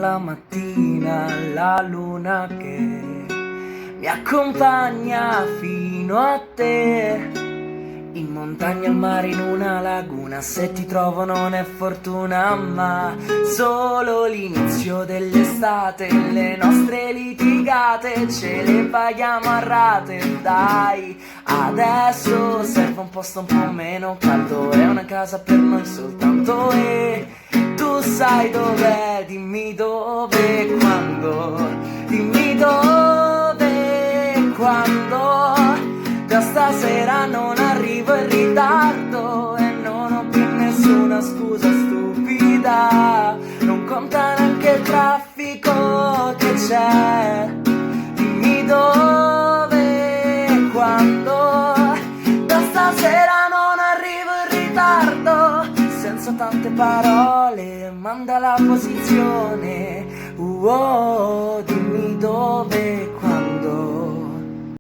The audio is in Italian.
la mattina la luna che mi accompagna fino a te. In montagna, al mare, in una laguna, se ti trovo non è fortuna ma solo l'inizio dell'estate. Le nostre litigate ce le paghiamo a rate. Dai, adesso serve un posto un po' meno caldo e una casa per noi soltanto. E tu sai dov'è, dimmi dove, quando, dimmi dove, quando. Da stasera non arrivo in ritardo e non ho più nessuna scusa stupida. Non conta neanche il traffico che c'è. Dimmi dove, quando. Da stasera non arrivo in ritardo. Senza tante parole, manda la posizione.